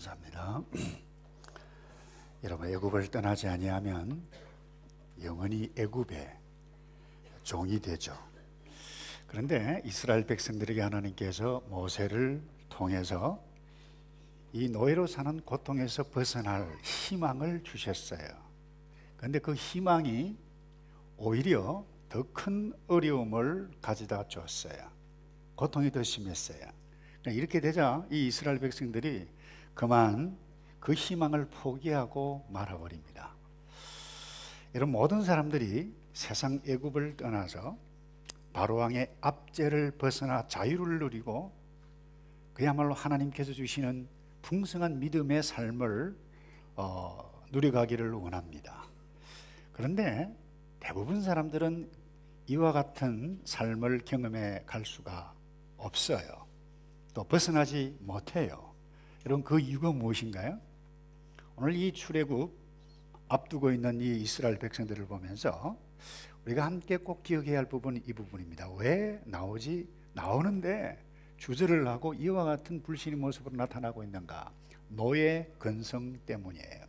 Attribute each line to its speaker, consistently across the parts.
Speaker 1: 감사합니다. 여러분, 애굽을 떠나지 아니하면 영원히 애굽의 종이 되죠. 그런데 이스라엘 백성들에게 하나님께서 모세를 통해서 이 노예로 사는 고통에서 벗어날 희망을 주셨어요. 그런데 그 희망이 오히려 더 큰 어려움을 가져다 줬어요. 고통이 더 심했어요. 이렇게 되자 이 이스라엘 백성들이 그만 그 희망을 포기하고 말아버립니다. 여러분, 모든 사람들이 세상 애굽을 떠나서 바로왕의 압제를 벗어나 자유를 누리고 그야말로 하나님께서 주시는 풍성한 믿음의 삶을 누려가기를 원합니다. 그런데 대부분 사람들은 이와 같은 삶을 경험해 갈 수가 없어요. 또 벗어나지 못해요. 여러분, 그 이유가 무엇인가요? 오늘 이 출애굽 앞두고 있는 이 이스라엘 백성들을 보면서 우리가 함께 꼭 기억해야 할 부분은 이 부분입니다. 왜 나오는데 주저를 하고 이와 같은 불신의 모습으로 나타나고 있는가? 노예 근성 때문이에요.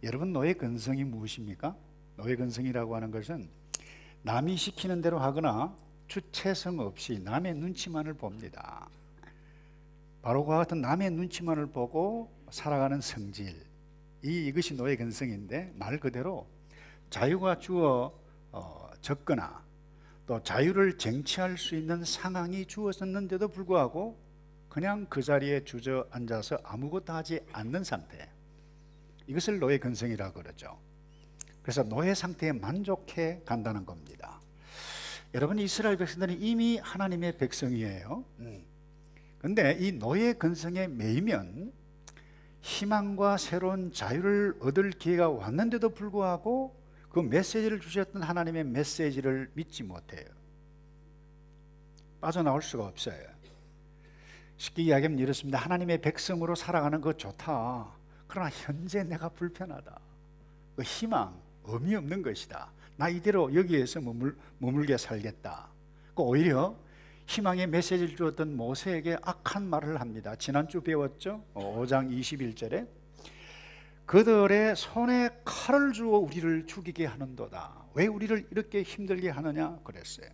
Speaker 1: 여러분, 노예 근성이 무엇입니까? 노예 근성이라고 하는 것은 남이 시키는 대로 하거나 주체성 없이 남의 눈치만을 봅니다. 바로 그와 같은 남의 눈치만을 보고 살아가는 성질, 이것이 노예 근성인데, 말 그대로 자유가 주어졌거나 또 자유를 쟁취할 수 있는 상황이 주어졌는데도 불구하고 그냥 그 자리에 주저앉아서 아무것도 하지 않는 상태, 이것을 노예 근성이라고 그러죠. 그래서 노예 상태에 만족해 간다는 겁니다. 여러분, 이스라엘 백성들은 이미 하나님의 백성이에요. 그런데 이 노예 근성에 매이면 희망과 새로운 자유를 얻을 기회가 왔는데도 불구하고 그 메시지를 주셨던 하나님의 메시지를 믿지 못해요. 빠져나올 수가 없어요. 쉽게 이야기하면 이렇습니다. 하나님의 백성으로 살아가는 거 좋다. 그러나 현재 내가 불편하다. 그 희망, 의미 없는 것이다. 나 이대로 여기에서 머물게 살겠다. 오히려 희망의 메시지를 주었던 모세에게 악한 말을 합니다. 지난주 배웠죠? 5장 21절에 그들의 손에 칼을 주어 우리를 죽이게 하는도다. 왜 우리를 이렇게 힘들게 하느냐 그랬어요.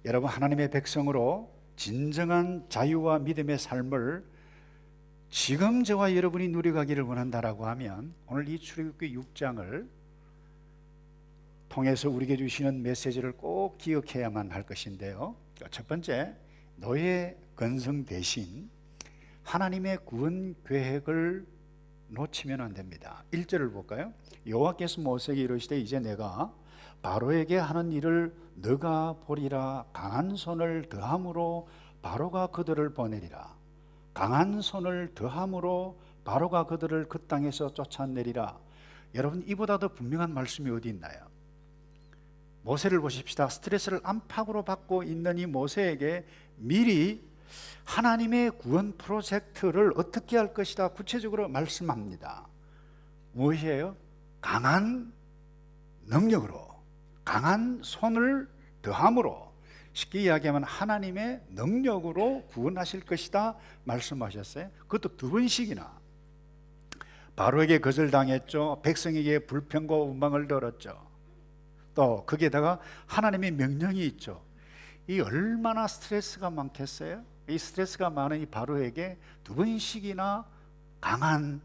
Speaker 1: 여러분, 하나님의 백성으로 진정한 자유와 믿음의 삶을 지금 저와 여러분이 누려가기를 원한다라고 하면 오늘 이 출애굽기 6장을 통해서 우리에게 주시는 메시지를 꼭 기억해야만 할 것인데요. 첫 번째, 노예 근성 대신 하나님의 구원 계획을 놓치면 안 됩니다. 1절을 볼까요? 여호와께서 모세에게 이르시되 이제 내가 바로에게 하는 일을 너가 보리라. 강한 손을 더함으로 바로가 그들을 보내리라. 강한 손을 더함으로 바로가 그들을 그 땅에서 쫓아내리라. 여러분, 이보다 더 분명한 말씀이 어디 있나요? 모세를 보십시다. 스트레스를 안팎으로 받고 있는 이 모세에게 미리 하나님의 구원 프로젝트를 어떻게 할 것이다 구체적으로 말씀합니다. 무엇이에요? 강한 능력으로, 강한 손을 더함으로, 쉽게 이야기하면 하나님의 능력으로 구원하실 것이다 말씀하셨어요. 그것도 두 번씩이나. 바로에게 거절당했죠. 백성에게 불평과 원망을 들었죠. 또 거기에다가 하나님의 명령이 있죠. 이 얼마나 스트레스가 많겠어요? 이 스트레스가 많은 이 바로에게 두 번씩이나 강한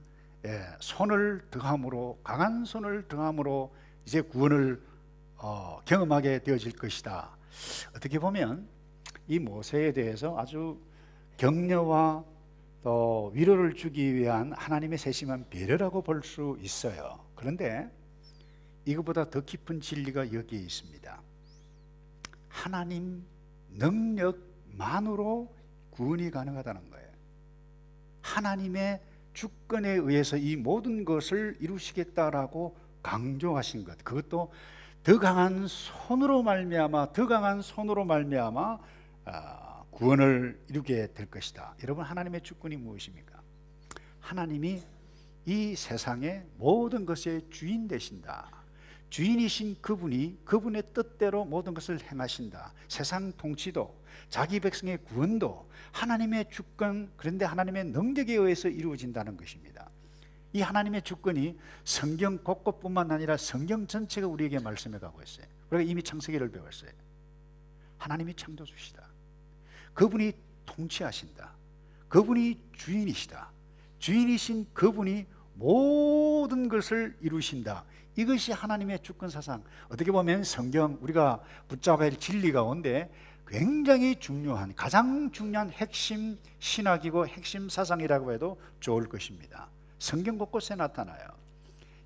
Speaker 1: 손을 더함으로, 강한 손을 더함으로 이제 구원을 경험하게 되어질 것이다. 어떻게 보면 이 모세에 대해서 아주 격려와 또 위로를 주기 위한 하나님의 세심한 배려라고 볼 수 있어요. 그런데 이것보다 더 깊은 진리가 여기에 있습니다. 하나님 능력만으로 구원이 가능하다는 거예요. 하나님의 주권에 의해서 이 모든 것을 이루시겠다라고 강조하신 것, 그것도 더 강한 손으로 말미암아 구원을 이루게 될 것이다. 여러분, 하나님의 주권이 무엇입니까? 하나님이 이 세상의 모든 것의 주인 되신다. 주인이신 그분이 그분의 뜻대로 모든 것을 행하신다. 세상 통치도 자기 백성의 구원도 하나님의 주권, 그런데 하나님의 능력에 의해서 이루어진다는 것입니다. 이 하나님의 주권이 성경 곳곳뿐만 아니라 성경 전체가 우리에게 말씀해 가고 있어요. 우리가 이미 창세기를 배웠어요. 하나님이 창조주시다. 그분이 통치하신다. 그분이 주인이시다. 주인이신 그분이 모든 것을 이루신다. 이것이 하나님의 주권 사상. 어떻게 보면 성경 우리가 붙잡아야 할 진리 가운데 굉장히 중요한, 가장 중요한 핵심 신학이고 핵심 사상이라고 해도 좋을 것입니다. 성경 곳곳에 나타나요.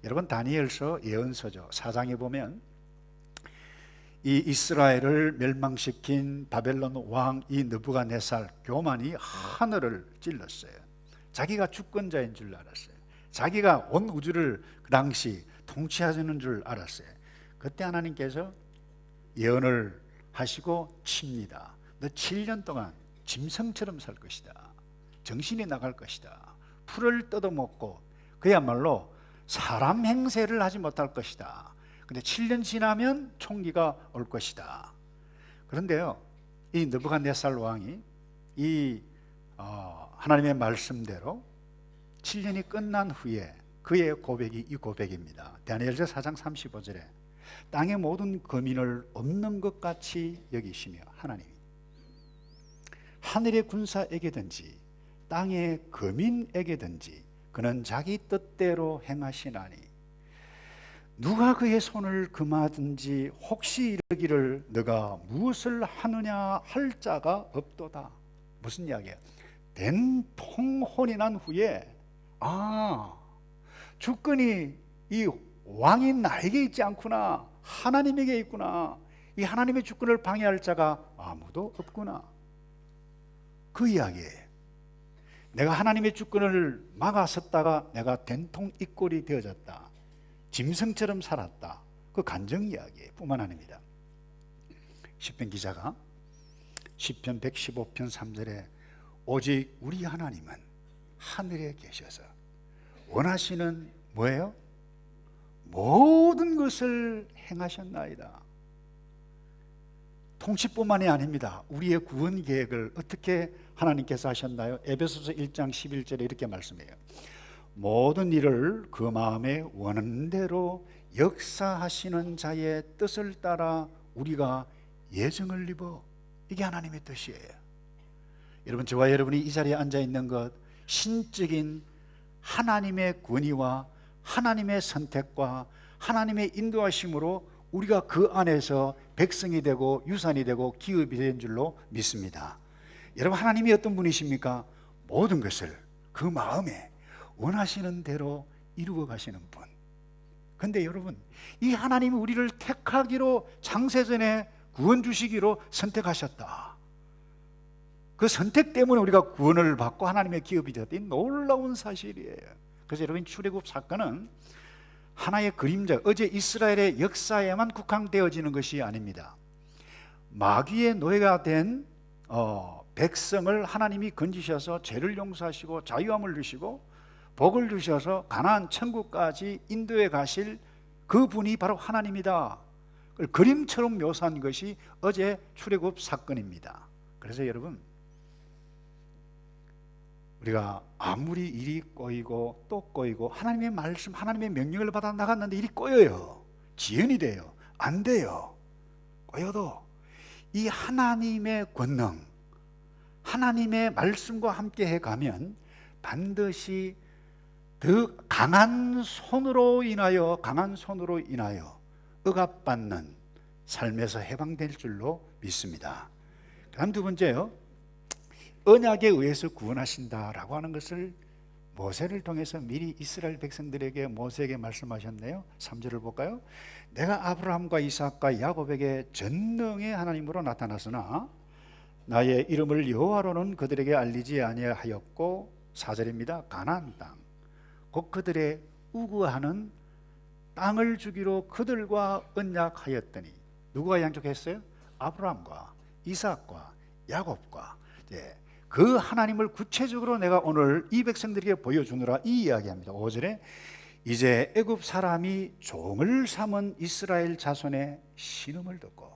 Speaker 1: 여러분, 다니엘서 예언서죠. 4장에 보면 이 이스라엘을 멸망시킨 바벨론 왕 이 느부갓네살 교만이 하늘을 찔렀어요. 자기가 주권자인 줄 알았어요. 자기가 온 우주를 그 당시 통치하시는 줄 알았어요. 그때 하나님께서 예언을 하시고 칩니다. 너 7년 동안 짐승처럼 살 것이다. 정신이 나갈 것이다. 풀을 뜯어먹고 그야말로 사람 행세를 하지 못할 것이다. 근데 7년 지나면 총기가 올 것이다. 그런데요, 이 느부갓네살 왕이 이 하나님의 말씀대로 7년이 끝난 후에 그의 고백이 이 고백입니다. 다니엘서 4장 35절에 땅의 모든 거민을 없는 것 같이 여기시며 하나님이 하늘의 군사에게든지 땅의 거민에게든지 그는 자기 뜻대로 행하시나니 누가 그의 손을 금하든지 혹시 이르기를 너가 무엇을 하느냐 할 자가 없도다. 무슨 이야기예요? 된통혼이 난 후에 주권이 이 왕인 나에게 있지 않구나. 하나님에게 있구나. 이 하나님의 주권을 방해할 자가 아무도 없구나. 그 이야기예요. 내가 하나님의 주권을 막아섰다가 내가 된통 이꼴이 되어졌다. 짐승처럼 살았다. 그 간증 이야기 뿐만 아닙니다. 시편 기자가 시편 115편 3절에 오직 우리 하나님은 하늘에 계셔서 원하시는 뭐예요? 모든 것을 행하셨나이다. 통치뿐만이 아닙니다. 우리의 구원 계획을 어떻게 하나님께서 하셨나요? 에베소서 1장 11절에 이렇게 말씀해요. 모든 일을 그 마음에 원하는 대로 역사하시는 자의 뜻을 따라 우리가 예정을 입어. 이게 하나님의 뜻이에요. 여러분, 저와 여러분이 이 자리에 앉아 있는 것 신적인 하나님의 권위와 하나님의 선택과 하나님의 인도하심으로 우리가 그 안에서 백성이 되고 유산이 되고 기업이 된 줄로 믿습니다. 여러분, 하나님이 어떤 분이십니까? 모든 것을 그 마음에 원하시는 대로 이루어 가시는 분. 그런데 여러분, 이 하나님이 우리를 택하기로 창세전에 구원 주시기로 선택하셨다. 그 선택 때문에 우리가 구원을 받고 하나님의 기업이 되었다. 이 놀라운 사실이에요. 그래서 여러분, 출애굽 사건은 하나의 그림자, 어제 이스라엘의 역사에만 국한되어지는 것이 아닙니다. 마귀의 노예가 된 백성을 하나님이 건지셔서 죄를 용서하시고 자유함을 주시고 복을 주셔서 가나안 천국까지 인도해 가실 그분이 바로 하나님이다. 그걸 그림처럼 묘사한 것이 어제 출애굽 사건입니다. 그래서 여러분, 우리가 아무리 일이 꼬이고 또 꼬이고 하나님의 말씀, 하나님의 명령을 받아 나갔는데 일이 꼬여요. 지연이 돼요. 안 돼요. 꼬여도 이 하나님의 권능, 하나님의 말씀과 함께 해가면 반드시 더 강한 손으로 인하여 억압받는 삶에서 해방될 줄로 믿습니다. 다음 두 번째요, 언약에 의해서 구원하신다라고 하는 것을 모세를 통해서 미리 이스라엘 백성들에게 모세에게 말씀하셨네요. 3절을 볼까요? 내가 아브라함과 이삭과 야곱에게 전능의 하나님으로 나타났으나 나의 이름을 여호와로는 그들에게 알리지 아니하였고, 4절입니다. 가나안 땅 곧 그들의 우구하는 땅을 주기로 그들과 언약하였더니, 누구와 약속했어요? 아브라함과 이삭과 야곱과. 그 하나님을 구체적으로 내가 오늘 이 백성들에게 보여주느라 이 이야기합니다. 5절에 이제 애굽 사람이 종을 삼은 이스라엘 자손의 신음을 듣고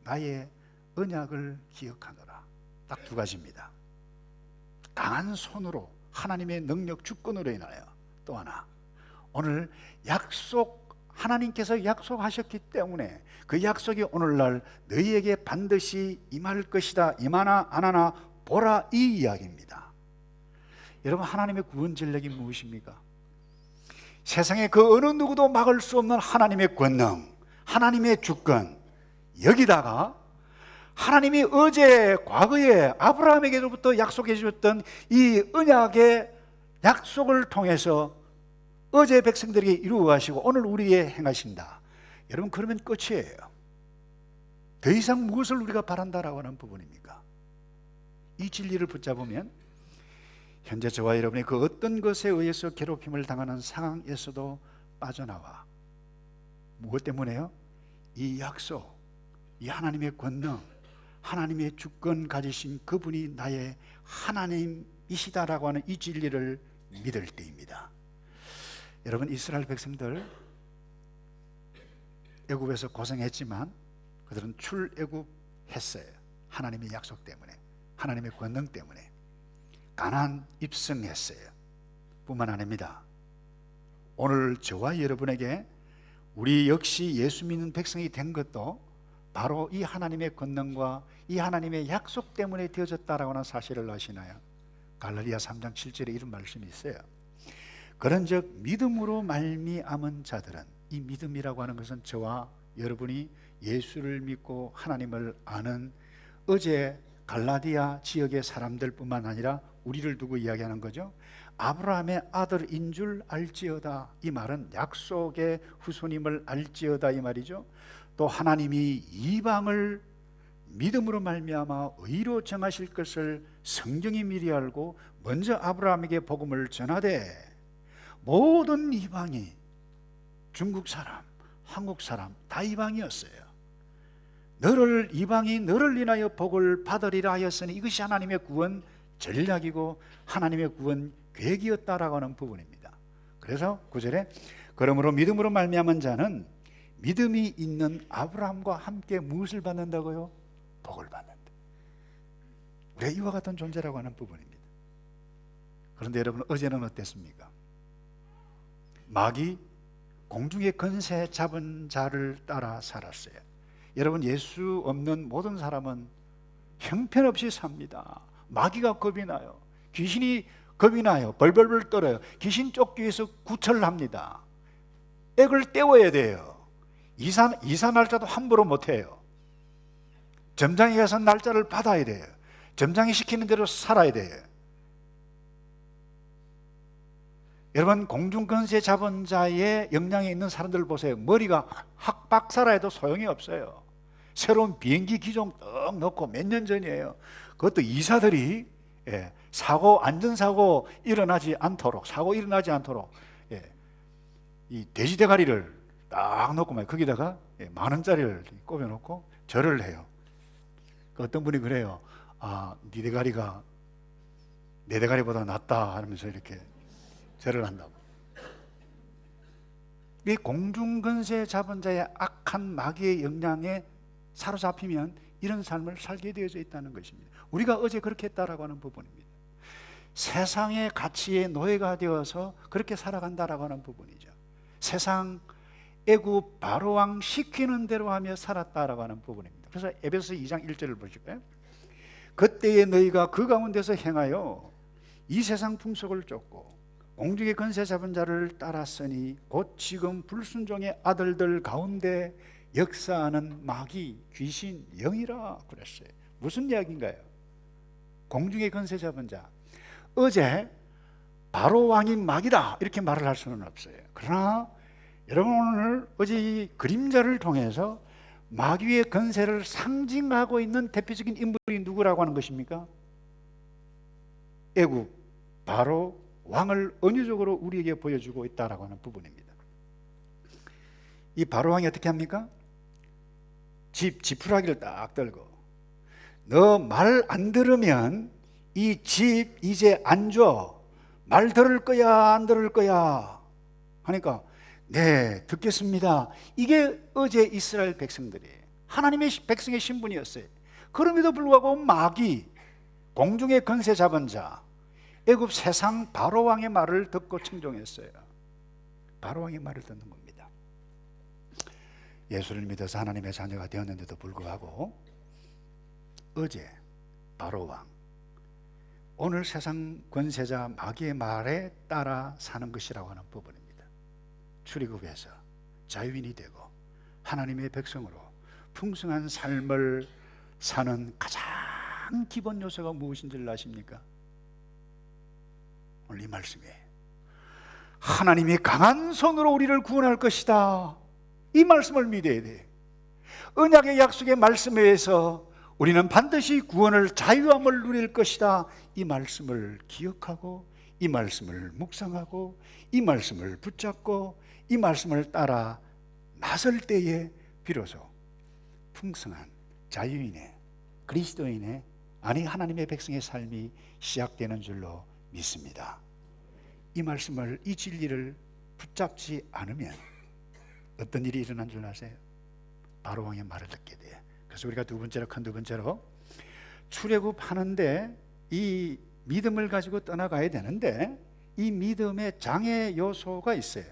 Speaker 1: 나의 언약을 기억하노라. 딱 두 가지입니다. 강한 손으로 하나님의 능력 주권으로 인하여, 또 하나 오늘 하나님께서 약속하셨기 때문에 그 약속이 오늘날 너희에게 반드시 임할 것이다. 임하나 안 하나 보라, 이 이야기입니다. 여러분, 하나님의 구원 전략이 무엇입니까? 세상에 그 어느 누구도 막을 수 없는 하나님의 권능, 하나님의 주권, 여기다가 하나님이 어제 과거에 아브라함에게로부터 약속해 주셨던 이 언약의 약속을 통해서 어제 백성들에게 이루어 가시고 오늘 우리에게 행하신다. 여러분, 그러면 끝이에요. 더 이상 무엇을 우리가 바란다라고 하는 부분입니까? 이 진리를 붙잡으면 현재 저와 여러분이 그 어떤 것에 의해서 괴롭힘을 당하는 상황에서도 빠져나와, 무엇 때문에요? 이 약속, 이 하나님의 권능, 하나님의 주권 가지신 그분이 나의 하나님이시다라고 하는 이 진리를 믿을 때입니다. 여러분, 이스라엘 백성들 애굽에서 고생했지만 그들은 출애굽했어요. 하나님의 약속 때문에, 하나님의 권능 때문에 가나안 입성했어요. 뿐만 아닙니다. 오늘 저와 여러분에게 우리 역시 예수 믿는 백성이 된 것도 바로 이 하나님의 권능과 이 하나님의 약속 때문에 되어졌다라고 하는 사실을 아시나요? 갈라디아 3장 7절에 이런 말씀이 있어요. 그런즉 믿음으로 말미암은 자들은, 이 믿음이라고 하는 것은 저와 여러분이 예수를 믿고 하나님을 아는 어제 갈라디아 지역의 사람들뿐만 아니라 우리를 두고 이야기하는 거죠. 아브라함의 아들인 줄 알지어다. 이 말은 약속의 후손임을 알지어다, 이 말이죠. 또 하나님이 이방을 믿음으로 말미암아 의로 정하실 것을 성경이 미리 알고 먼저 아브라함에게 복음을 전하되 모든 이방이, 중국 사람, 한국 사람 다 이방이었어요. 이방이 너를 인하여 복을 받으리라 하였으니 이것이 하나님의 구원 전략이고 하나님의 구원 계획이었다라고 하는 부분입니다. 그래서 9절에 그러므로 믿음으로 말미암은 자는 믿음이 있는 아브라함과 함께 무엇을 받는다고요? 복을 받는다. 우리가 이와 같은 존재라고 하는 부분입니다. 그런데 여러분, 어제는 어땠습니까? 마귀, 공중의 권세 잡은 자를 따라 살았어요. 여러분, 예수 없는 모든 사람은 형편없이 삽니다. 마귀가 겁이 나요. 귀신이 겁이 나요. 벌벌벌 떨어요. 귀신 쫓기 위해서 구철을 합니다. 액을 떼워야 돼요. 이사 날짜도 함부로 못해요. 점장에 가서 날짜를 받아야 돼요. 점장이 시키는 대로 살아야 돼요. 여러분, 공중권세 잡은 자의 역량에 있는 사람들 보세요. 머리가 학박사라 해도 소용이 없어요. 새로운 비행기 기종 떡 넣고 몇 년 전이에요. 그것도 이사들이 안전사고 일어나지 않도록, 이 돼지 대가리를 딱 넣고 거기다가 10,000원짜리를 꼽아놓고 절을 해요. 어떤 분이 그래요. 네 대가리가 내 대가리보다 낫다 하면서 이렇게 절을 한다고. 이 공중권세 잡은 자의 악한 마귀의 영향에 사로잡히면 이런 삶을 살게 되어져 있다는 것입니다. 우리가 어제 그렇게 했다라고 하는 부분입니다. 세상의 가치의 노예가 되어서 그렇게 살아간다라고 하는 부분이죠. 세상 애굽 바로왕 시키는 대로 하며 살았다라고 하는 부분입니다. 그래서 에베소 2장 1절을 보실까요? 그때에 너희가 그 가운데서 행하여 이 세상 풍속을 쫓고 공중의 권세 잡은 자를 따랐으니 곧 지금 불순종의 아들들 가운데 역사하는 마귀, 귀신, 영이라 그랬어요. 무슨 이야기인가요? 공중의 권세 잡은 자, 어제 바로 왕인 마귀다 이렇게 말을 할 수는 없어요. 그러나 여러분, 오늘 어제 이 그림자를 통해서 마귀의 권세를 상징하고 있는 대표적인 인물이 누구라고 하는 것입니까? 애굽 바로 왕을 은유적으로 우리에게 보여주고 있다라고 하는 부분입니다. 이 바로 왕이 어떻게 합니까? 지푸라기를 딱 들고, 너 말 안 들으면 이 집 이제 안 줘. 말 들을 거야, 안 들을 거야? 하니까 네, 듣겠습니다. 이게 어제 이스라엘 백성들이에요. 하나님의 백성의 신분이었어요. 그럼에도 불구하고 마귀, 공중의 권세 잡은 자, 애굽 세상 바로 왕의 말을 듣고 청종했어요. 바로 왕의 말을 듣는 겁니다. 예수를 믿어서 하나님의 자녀가 되었는데도 불구하고 어제 바로 왕, 오늘 세상 권세자 마귀의 말에 따라 사는 것이라고 하는 부분입니다. 출애굽에서 자유인이 되고 하나님의 백성으로 풍성한 삶을 사는 가장 기본 요소가 무엇인지를 아십니까? 오늘 이 말씀이에요. 하나님이 강한 손으로 우리를 구원할 것이다. 이 말씀을 믿어야 돼. 언약의 약속의 말씀에 의해서 우리는 반드시 구원을, 자유함을 누릴 것이다. 이 말씀을 기억하고 이 말씀을 묵상하고 이 말씀을 붙잡고 이 말씀을 따라 나설 때에 비로소 풍성한 자유인의, 그리스도인의, 아니 하나님의 백성의 삶이 시작되는 줄로 믿습니다. 이 말씀을, 이 진리를 붙잡지 않으면 어떤 일이 일어난 줄 아세요? 바로 왕의 말을 듣게 돼요. 그래서 우리가 큰 두 번째로 출애굽하는데 이 믿음을 가지고 떠나가야 되는데 이 믿음의 장애 요소가 있어요.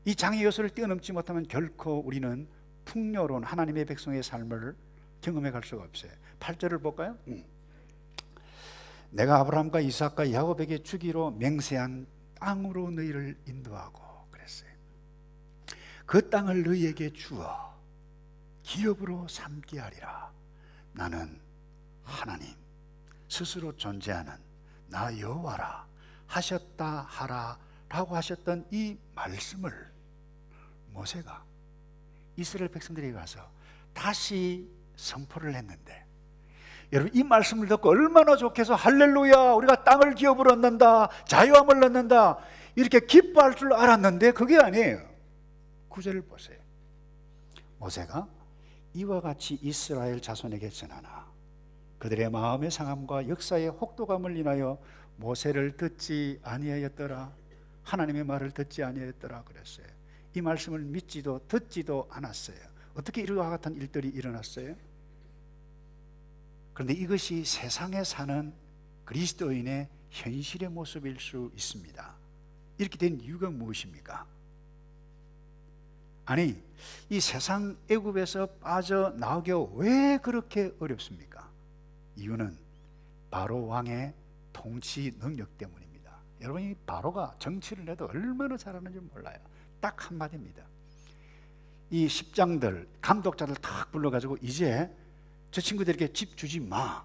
Speaker 1: 이 장애 요소를 뛰어넘지 못하면 결코 우리는 풍요로운 하나님의 백성의 삶을 경험해 갈 수가 없어요. 8절을 볼까요? 내가 아브라함과 이삭과 야곱에게 주기로 맹세한 땅으로 너희를 인도하고 그랬어요. 그 땅을 너희에게 주어 기업으로 삼게 하리라. 나는 하나님, 스스로 존재하는 나 여호와라 하셨다 하라 라고 하셨던 이 말씀을 모세가 이스라엘 백성들에게 가서 다시 선포를 했는데, 여러분 이 말씀을 듣고 얼마나 좋겠어. 할렐루야, 우리가 땅을 기업으로 얻는다, 자유함을 얻는다, 이렇게 기뻐할 줄 알았는데 그게 아니에요. 9절을 보세요. 모세가 이와 같이 이스라엘 자손에게 전하나 그들의 마음의 상함과 역사의 혹독함을 인하여 모세를 듣지 아니하였더라. 하나님의 말을 듣지 아니하였더라 그랬어요. 이 말씀을 믿지도 듣지도 않았어요. 어떻게 이와 같은 일들이 일어났어요? 그런데 이것이 세상에 사는 그리스도인의 현실의 모습일 수 있습니다. 이렇게 된 이유가 무엇입니까? 아니, 이 세상 애굽에서 빠져나오기가 왜 그렇게 어렵습니까? 이유는 바로 왕의 통치 능력 때문입니다. 여러분, 이 바로가 정치를 해도 얼마나 잘하는지 몰라요. 딱 한마디입니다. 이 십장들, 감독자들 탁 불러가지고 이제 저 친구들에게 집 주지 마.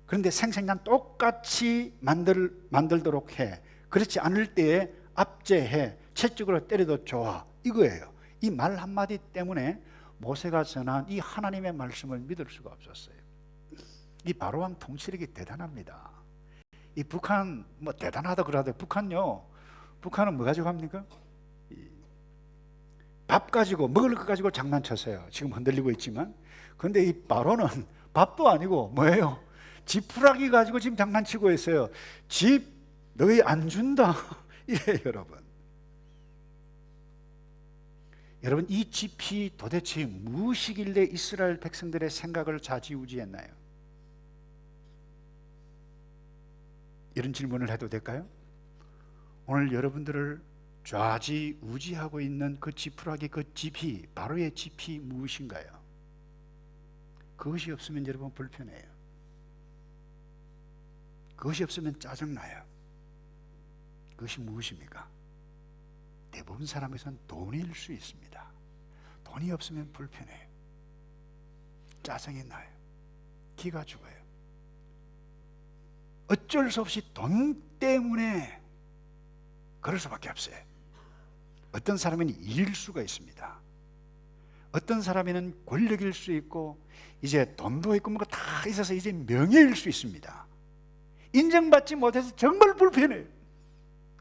Speaker 1: 그런데 생생난 똑같이 만들도록 해. 그렇지 않을 때에 압제해. 채찍으로 때려도 좋아. 이거예요. 이 말 한마디 때문에 모세가 전한 이 하나님의 말씀을 믿을 수가 없었어요. 이 바로왕 통치력이 대단합니다. 이 북한 뭐 대단하다 그러는데 북한은 뭐 가지고 합니까? 밥 가지고, 먹을 것 가지고 장난쳤어요. 지금 흔들리고 있지만. 그런데 이 바로는 밥도 아니고 뭐예요? 지푸라기 가지고 지금 장난치고 있어요. 집 너희 안 준다 이래요. 여러분 이 집이 도대체 무엇이길래 이스라엘 백성들의 생각을 좌지우지했나요? 이런 질문을 해도 될까요? 오늘 여러분들을 좌지우지하고 있는 그 지푸라기, 그 집이, 바로의 집이 무엇인가요? 그것이 없으면 여러분 불편해요. 그것이 없으면 짜증나요. 그것이 무엇입니까? 대부분 사람에서는 돈일 수 있습니다. 돈이 없으면 불편해요. 짜증이 나요. 기가 죽어요. 어쩔 수 없이 돈 때문에 그럴 수밖에 없어요. 어떤 사람은 일일 수가 있습니다. 어떤 사람에는 권력일 수 있고 이제 돈도 있고 뭔가 다 있어서 이제 명예일 수 있습니다. 인정받지 못해서 정말 불편해요.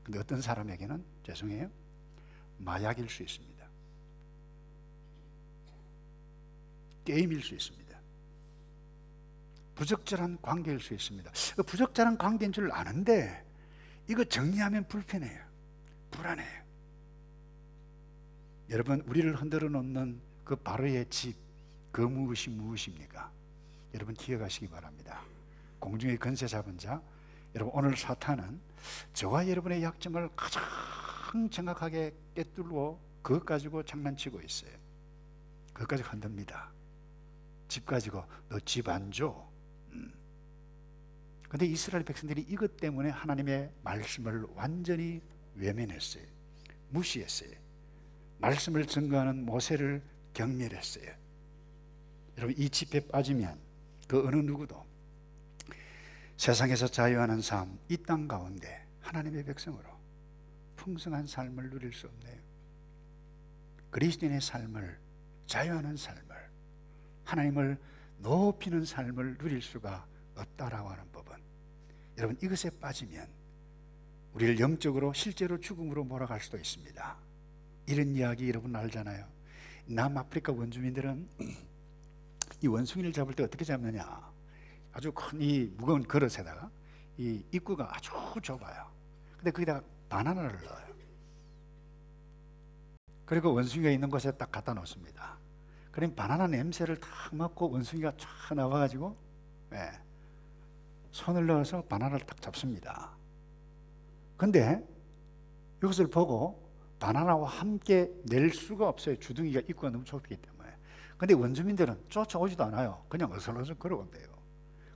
Speaker 1: 근데 어떤 사람에게는 죄송해요, 마약일 수 있습니다. 게임일 수 있습니다. 부적절한 관계일 수 있습니다. 부적절한 관계인 줄 아는데 이거 정리하면 불편해요. 불안해요. 여러분, 우리를 흔들어 놓는 그 바로의 집, 그 무엇입니까? 여러분 기억하시기 바랍니다. 공중의 권세 잡은 자, 여러분 오늘 사탄은 저와 여러분의 약점을 가장 정확하게 꿰뚫고 그것 가지고 장난치고 있어요. 그것 가지고 흔듭니다. 집 가지고 너 집 안 줘. 근데 이스라엘 백성들이 이것 때문에 하나님의 말씀을 완전히 외면했어요. 무시했어요. 말씀을 증거하는 모세를 경멸했어요. 여러분, 이 집에 빠지면 그 어느 누구도 세상에서 자유하는 삶, 이 땅 가운데 하나님의 백성으로 풍성한 삶을 누릴 수 없네요. 그리스도인의 삶을, 자유하는 삶을, 하나님을 높이는 삶을 누릴 수가 없다라고 하는 법은, 여러분 이것에 빠지면 우리를 영적으로 실제로 죽음으로 몰아갈 수도 있습니다. 이런 이야기 여러분 알잖아요. 남아프리카 원주민들은 이 원숭이를 잡을 때 어떻게 잡느냐, 아주 큰 이 무거운 그릇에다가 이 입구가 아주 좁아요. 근데 거기다가 바나나를 넣어요. 그리고 원숭이가 있는 곳에 딱 갖다 놓습니다. 그럼 바나나 냄새를 탁 맡고 원숭이가 쫙 나와가지고 손을 넣어서 바나나를 딱 잡습니다. 근데 이것을 보고 바나나와 함께 낼 수가 없어요. 주둥이가 입구가 너무 좁기 때문에. 근데 원주민들은 쫓아오지도 않아요. 그냥 어슬어슬 걸어온대요.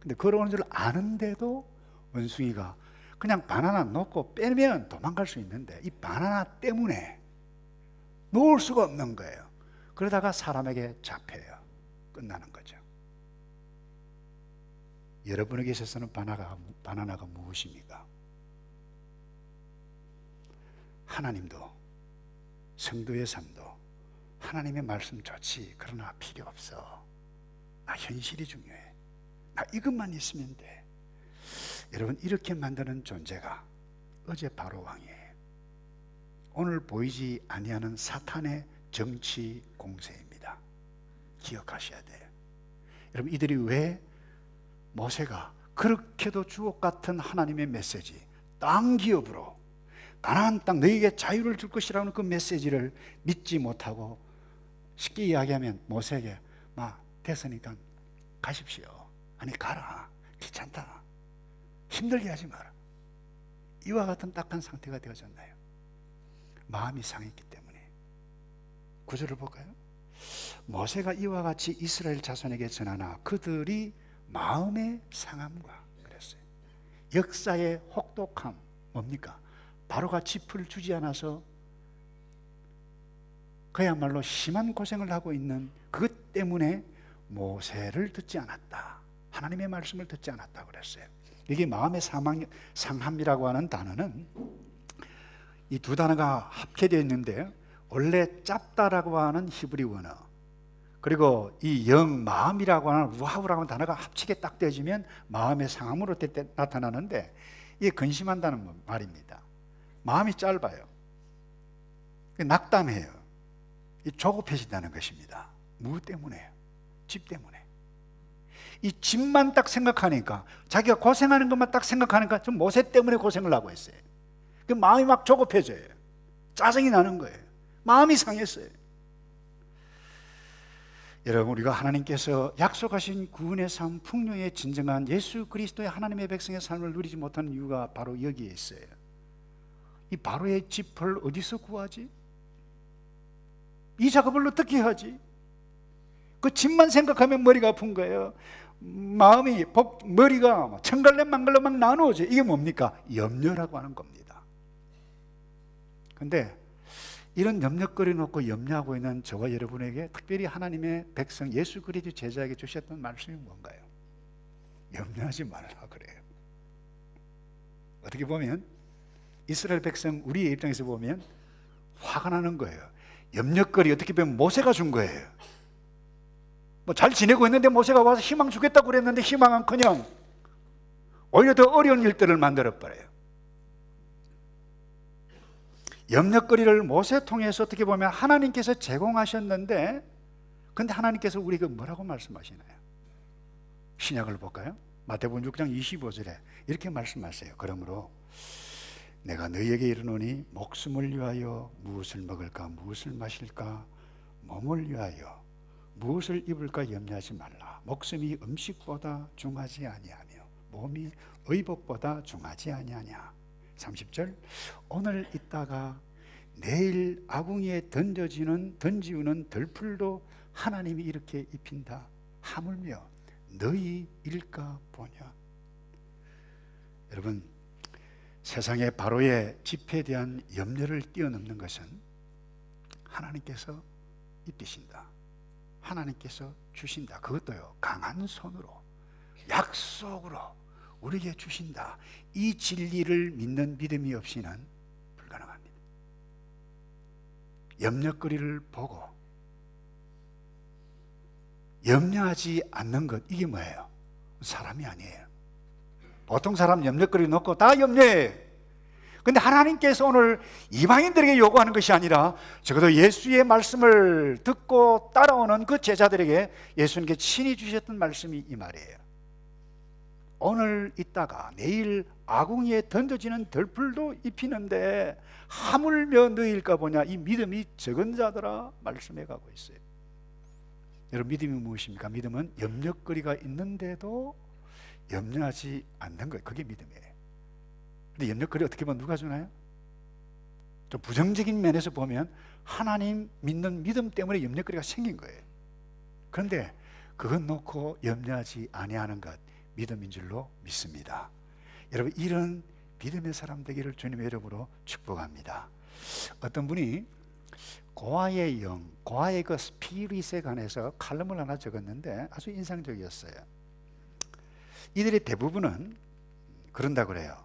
Speaker 1: 근데 걸어오는 줄 아는데도 원숭이가 그냥 바나나 놓고 빼면 도망갈 수 있는데 이 바나나 때문에 놓을 수가 없는 거예요. 그러다가 사람에게 잡혀요. 끝나는 거죠. 여러분에게 있어서는 바나나가 무엇입니까? 하나님도, 성도의 삶도 하나님의 말씀 좋지, 그러나 필요 없어. 나 현실이 중요해. 나 이것만 있으면 돼. 여러분, 이렇게 만드는 존재가 어제 바로 왕이에요. 오늘 보이지 아니하는 사탄의 정치 공세입니다. 기억하셔야 돼요. 여러분, 이들이 왜 모세가 그렇게도 주옥 같은 하나님의 메시지, 땅 기업으로 가나안 땅 너희에게 자유를 줄 것이라는 그 메시지를 믿지 못하고, 쉽게 이야기하면 모세에게 막 됐으니까 가십시오. 아니 가라. 귀찮다. 힘들게 하지 마라. 이와 같은 딱한 상태가 되어졌나요? 마음이 상했기 때문에. 구절을 볼까요? 모세가 이와 같이 이스라엘 자손에게 전하나 그들이 마음의 상함과 그랬어요. 역사의 혹독함, 뭡니까? 바로가 짚을 주지 않아서 그야말로 심한 고생을 하고 있는 그것 때문에 모세를 듣지 않았다. 하나님의 말씀을 듣지 않았다고 그랬어요. 이게 마음의 상함이라고 하는 단어는 이 두 단어가 합해되어 있는데, 원래 짭다라고 하는 히브리 원어, 그리고 이 마음이라고 하는 루하우라고 하는 단어가 합치게 딱 되어지면 마음의 상함으로 나타나는데, 이게 근심한다는 말입니다. 마음이 짧아요. 낙담해요. 조급해진다는 것입니다. 무엇 때문에요? 집 때문에. 이 집만 딱 생각하니까, 자기가 고생하는 것만 딱 생각하니까 좀 모세 때문에 고생을 하고 있어요. 그 마음이 막 조급해져요. 짜증이 나는 거예요. 마음이 상했어요. 여러분, 우리가 하나님께서 약속하신 구원의 삶, 풍요의 진정한 예수 그리스도의 하나님의 백성의 삶을 누리지 못하는 이유가 바로 여기에 있어요. 이 바로의 짚을 어디서 구하지? 이 작업을 어떻게 하지? 그 집만 생각하면 머리가 아픈 거예요. 머리가 천갈래 만갈래 막 나누어져. 이게 뭡니까? 염려라고 하는 겁니다. 근데 이런 염려거리 놓고 염려하고 있는 저와 여러분에게 특별히 하나님의 백성 예수 그리스도 제자에게 주셨던 말씀이 뭔가요? 염려하지 말라 그래요. 어떻게 보면 이스라엘 백성, 우리의 입장에서 보면 화가 나는 거예요. 염려거리 어떻게 보면 모세가 준 거예요. 뭐 잘 지내고 있는데 모세가 와서 희망 주겠다고 그랬는데 희망은커녕 오히려 더 어려운 일들을 만들어버려요. 염려거리를 모세 통해서 어떻게 보면 하나님께서 제공하셨는데, 근데 하나님께서 우리에게 뭐라고 말씀하시나요? 신약을 볼까요? 마태복음 6장 25절에 이렇게 말씀하세요. 그러므로 내가 너희에게 이르노니 목숨을 위하여 무엇을 먹을까 무엇을 마실까 몸을 위하여 무엇을 입을까 염려하지 말라. 목숨이 음식보다 중하지 아니하며 몸이 의복보다 중하지 아니하냐. 30절 오늘 있다가 내일 아궁이에 던지우는 들풀도 하나님이 이렇게 입힌다. 하물며 너희 일까 보냐. 여러분, 세상의 바로의 집회에 대한 염려를 뛰어넘는 것은 하나님께서 입히신다. 하나님께서 주신다. 그것도요, 강한 손으로 약속으로 우리에게 주신다. 이 진리를 믿는 믿음이 없이는 불가능합니다. 염려거리를 보고 염려하지 않는 것, 이게 뭐예요? 사람이 아니에요. 보통 사람 염려거리 놓고 다 염려해. 근데 하나님께서 오늘 이방인들에게 요구하는 것이 아니라 적어도 예수의 말씀을 듣고 따라오는 그 제자들에게 예수님께 친히 주셨던 말씀이 이 말이에요. 오늘 있다가 내일 아궁이에 던져지는 들풀도 입히는데 하물며 너희일까 보냐. 이 믿음이 적은 자들아 말씀해 가고 있어요. 여러분, 믿음이 무엇입니까? 믿음은 염려거리가 있는데도 염려하지 않는 거예요. 그게 믿음이에요. 근데 염려거리 어떻게 보면 누가 주나요? 좀 부정적인 면에서 보면 하나님 믿는 믿음 때문에 염려거리가 생긴 거예요. 그런데 그건 놓고 염려하지 아니하는 것, 믿음인 줄로 믿습니다. 여러분, 이런 믿음의 사람 되기를 주님의 이름으로 축복합니다. 어떤 분이 고아의 영, 고아의 그 스피릿에 관해서 칼럼을 하나 적었는데 아주 인상적이었어요. 이들의 대부분은 그런다고 그래요.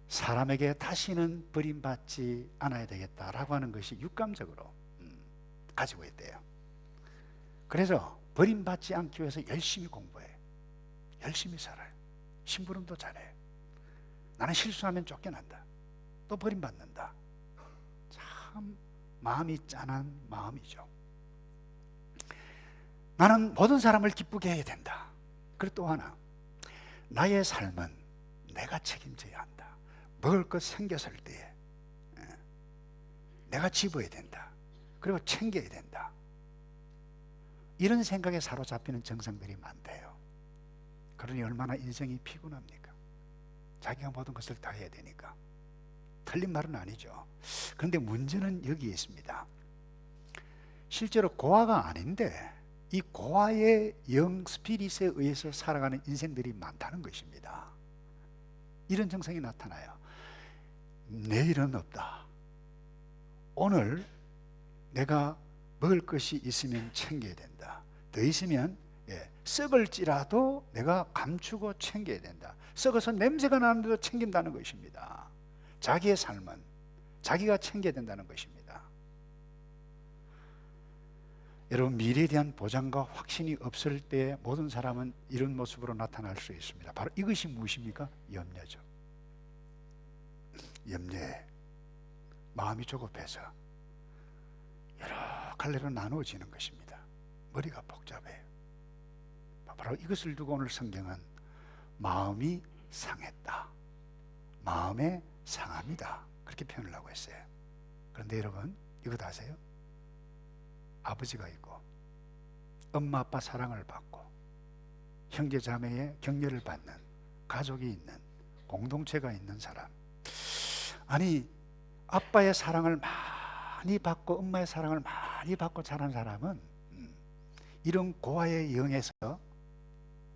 Speaker 1: 사람에게 다시는 버림받지 않아야 되겠다라고 하는 것이 육감적으로 가지고 있대요. 그래서 버림받지 않기 위해서 열심히 공부해, 열심히 살아요. 심부름도 잘해. 나는 실수하면 쫓겨난다, 또 버림받는다. 참 마음이 짠한 마음이죠. 나는 모든 사람을 기쁘게 해야 된다. 그리고 또 하나, 나의 삶은 내가 책임져야 한다. 먹을 것 생겼을 때에 내가 집어야 된다. 그리고 챙겨야 된다. 이런 생각에 사로잡히는 정상들이 많대요. 그러니 얼마나 인생이 피곤합니까? 자기가 모든 것을 다 해야 되니까. 틀린 말은 아니죠. 그런데 문제는 여기에 있습니다. 실제로 고아가 아닌데 이 고아의 영 스피릿에 의해서 살아가는 인생들이 많다는 것입니다. 이런 증상이 나타나요. 내일은 없다. 오늘 내가 먹을 것이 있으면 챙겨야 된다. 더 있으면 썩을지라도 내가 감추고 챙겨야 된다. 썩어서 냄새가 나는데도 챙긴다는 것입니다. 자기의 삶은 자기가 챙겨야 된다는 것입니다. 여러분, 미래에 대한 보장과 확신이 없을 때 모든 사람은 이런 모습으로 나타날 수 있습니다. 바로 이것이 무엇입니까? 염려죠. 염려에 마음이 조급해서 여러 갈래로 나누어지는 것입니다. 머리가 복잡해요. 바로 이것을 두고 오늘 성경은 마음이 상했다, 마음의 상함이다, 그렇게 표현을 하고 있어요. 그런데 여러분, 이거 다 아세요? 아버지가 있고 엄마 아빠 사랑을 받고 형제 자매의 격려를 받는 가족이 있는 공동체가 있는 사람, 아니 아빠의 사랑을 많이 받고 엄마의 사랑을 많이 받고 자란 사람은 이런 고아의 영에서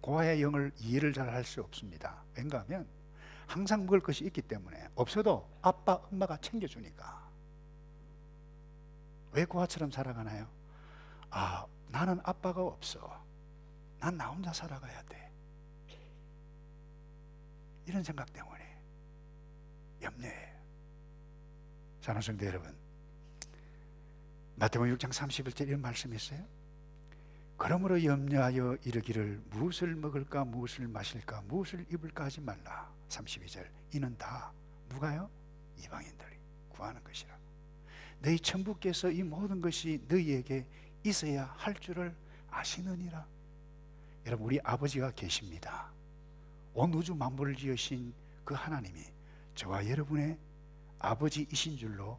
Speaker 1: 고아의 영을 이해를 잘 할 수 없습니다. 왠가 하면 항상 먹을 것이 있기 때문에, 없어도 아빠 엄마가 챙겨주니까. 왜 고아처럼 살아가나요? 아, 나는 아빠가 없어, 난 나 혼자 살아가야 돼, 이런 생각 때문에 염려해요. 사랑하는 성도 여러분, 마태복음 6장 31절 이런 말씀이 있어요. 그러므로 염려하여 이르기를 무엇을 먹을까 무엇을 마실까 무엇을 입을까 하지 말라. 32절, 이는 다 누가요? 이방인들이 구하는 것이라. 너희 천부께서 이 모든 것이 너희에게 있어야 할 줄을 아시느니라. 여러분, 우리 아버지가 계십니다. 온 우주 만물을 지으신 그 하나님이 저와 여러분의 아버지이신 줄로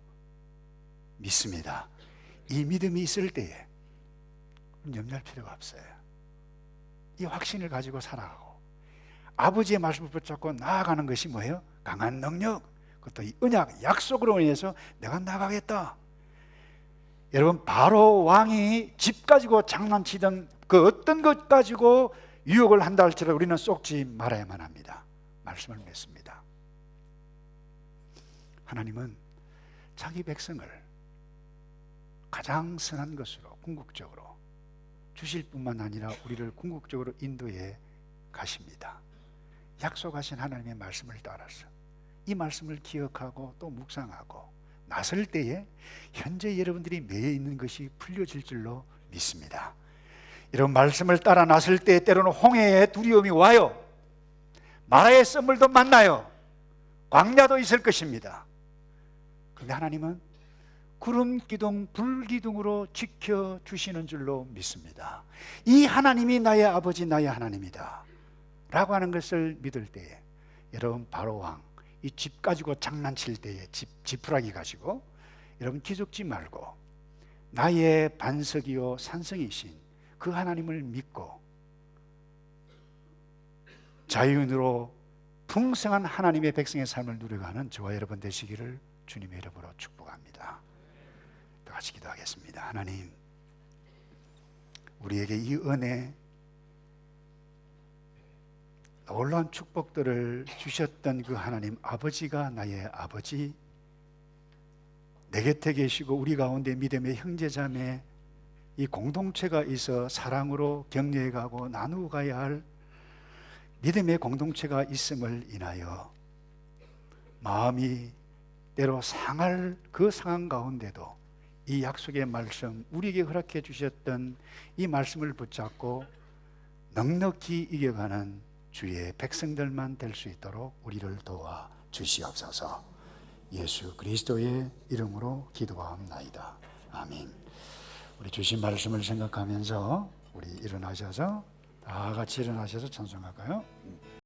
Speaker 1: 믿습니다. 이 믿음이 있을 때에 염려할 필요가 없어요. 이 확신을 가지고 살아가고 아버지의 말씀을 붙잡고 나아가는 것이 뭐예요? 강한 능력, 그것도 이 언약, 약속으로 인해서 내가 나가겠다. 여러분, 바로 왕이 집 가지고 장난치던 그 어떤 것 가지고 유혹을 한다 할지라도 우리는 속지 말아야만 합니다. 말씀을 믿습니다. 하나님은 자기 백성을 가장 선한 것으로 궁극적으로 주실 뿐만 아니라 우리를 궁극적으로 인도해 가십니다. 약속하신 하나님의 말씀을 따라서 이 말씀을 기억하고 또 묵상하고 나설 때에 현재 여러분들이 매여 있는 것이 풀려질 줄로 믿습니다. 이런 말씀을 따라 나설 때 때로는 홍해의 두려움이 와요. 마라의 썰물도 만나요. 광야도 있을 것입니다. 그런데 하나님은 구름 기둥, 불 기둥으로 지켜주시는 줄로 믿습니다. 이 하나님이 나의 아버지, 나의 하나님이다 라고 하는 것을 믿을 때에 여러분, 바로 왕, 이 집 가지고 장난칠 때에 지푸라기 가지고 여러분 기죽지 말고 나의 반석이요 산성이신 그 하나님을 믿고 자유인으로 풍성한 하나님의 백성의 삶을 누려가는 저와 여러분 되시기를 주님의 이름으로 축복합니다. 또 같이 기도하겠습니다. 하나님, 우리에게 이 은혜, 놀라운 축복들을 주셨던 그 하나님 아버지가 나의 아버지, 내 곁에 계시고 우리 가운데 믿음의 형제자매 이 공동체가 있어 사랑으로 격려해가고 나누어 가야 할 믿음의 공동체가 있음을 인하여 마음이 때로 상할 그 상황 가운데도 이 약속의 말씀, 우리에게 허락해 주셨던 이 말씀을 붙잡고 넉넉히 이겨가는 주의 백성들만 될 수 있도록 우리를 도와 주시옵소서. 예수 그리스도의 이름으로 기도하옵나이다. 아멘. 우리 주신 말씀을 생각하면서 우리 일어나셔서 다 같이 일어나셔서 찬송할까요?